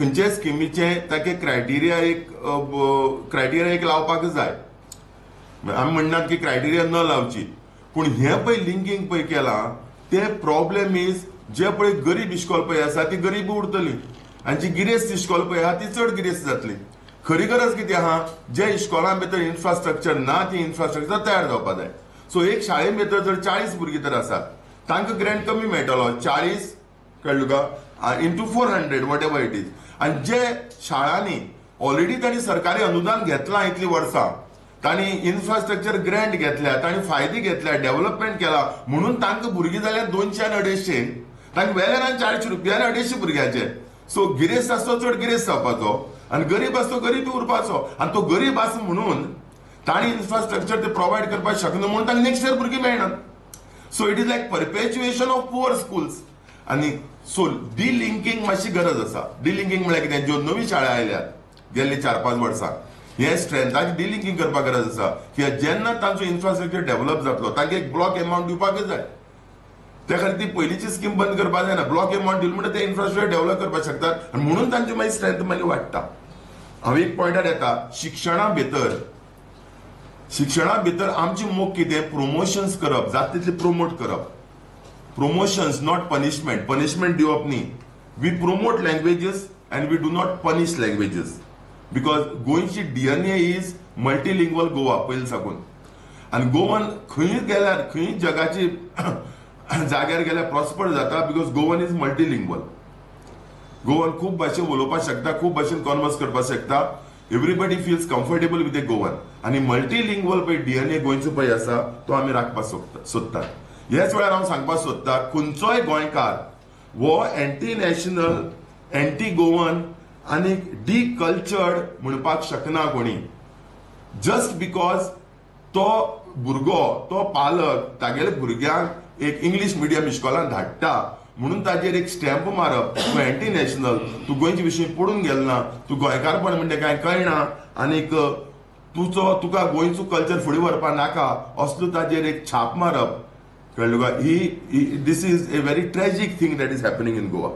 खंयचे स्किमीचे ताके क्रायटेरिया एक लावपाक जाय. आमी म्हणनात की क्रायटेरिया न लावची, पूण हे पळय लिंकींग पळय केलां ते प्रॉब्लेम इज जे पळय गरीब इश्कोल पळय आसा ती गरीब उरतली आनी जी गिरेस्त इश्कोल पळय आहा ती चड गिरेस्त जातली. खरी गरज कितें आहा, जे इश्कोलां भितर इन्फ्रास्ट्रक्चर ना ती इन्फ्रास्ट्रक्चर तयार जावपा जाय. सो एक शाळे भितर जर 40 भुरगीं तर आसात तांकां ग्रँट कमी मेळटलो, 40 कळ्ळें तुका into 400 whatever it is. आनी जे शाळांनी ऑलरेडी तांणी सरकारी अनुदान घेतलां इतलीं वर्सां, तांणी इन्फ्रास्ट्रक्चर ग्रँट घेतल्या, तांणी फायदे घेतल्या, डेव्हलपमेंट केला म्हणून तांकां भुरगीं जाल्यार 200 आनी 250, तांकां वेल्यान आनी 40 रुपया आनी 250 भुरग्याचे. सो गिरेस्त आसतो चड गिरेस्त जावपाचो आनी गरीब आसतो गरीब उरपाचो. आनी तो गरीब आसा म्हणून तांणी इन्फ्रास्ट्रक्चर ते प्रोवायड करपाक शकना म्हणून तांकां नेक्स्ट इयर भुरगीं मेळनात. So it is like perpetuation of poor schools. आनी सो डिलिंकींग मातशी गरज आसा. डिलिंकींग म्हळ्यार कितें, ज्यो नवी शाळा आयल्यात गेल्ली 4-5 वर्सां हे स्ट्रेंथाची डिलिंकींग करपाक गरज आसा की जेन्ना तांचो इन्फ्रास्ट्रक्चर डेव्हलप जातलो तांकां एक ब्लॉक एमावंट दिवपाक जाय. त्या खातीर ती पयलींची स्कीम बंद करपाक जायना. ब्लॉक एमावंट दिलो म्हणटा ते इन्फ्रास्ट्रक्चर डेव्हलप करपाक शकतात आनी म्हणून तांची मागीर स्ट्रेंथ मागीर वाडटा. हांव एक पॉयंटार येता, शिक्षणा भितर आमची मोख कितें, प्रोमोशन्स करप, जाता तितले प्रोमोट करप. प्रोमोशन्स नॉट पनिशमेंट. पनिशमेंट दिवप न्ही. We promote languages and we do not punish languages. Because गोंयची डीएनए इज मल्टीलिंग्वल गोवा पयलीं साकून. आनी गोवन खंय गेल्यार खंय जगाची जाग्यार गेल्यार प्रॉस्पर जाता because Goan is multilingual. Goan खूब भाशेन उलोवपाक शकता, खूब भाशेन कॉन्वर्स करपाक शकता. Everybody feels comfortable with a Goan. आनी मल्टीलिंग्वल पळय डीएनए गोंयचो पळय आसा तो आमी राखपाक सोदतात. ह्याच वेळार हांव सांगपाक सोदतां, खंयचोय गोंयकार वो एंटी नॅशनल, एंटी गोवन आनी डिकल्चर्ड म्हणपाक शकना कोणी. जस्ट बिकॉज तो भुरगो, तो पालक तागेल्या भुरग्यांक एक इंग्लीश मिडियम इस्कॉलान धाडटा म्हणून ताजेर एक स्टॅम्प मारप, तूं एंटी नॅशनल, तूं गोंयचे विशीं पडून गेल ना, तूं गोंयकारपण म्हणजे कांय कळना आनीक तुका गोंयचो कल्चर फुडें व्हरपाक नाका असलो ताजेर एक छाप मारप. कळ्ळें तुका. This is a very tragic thing that is happening in Goa.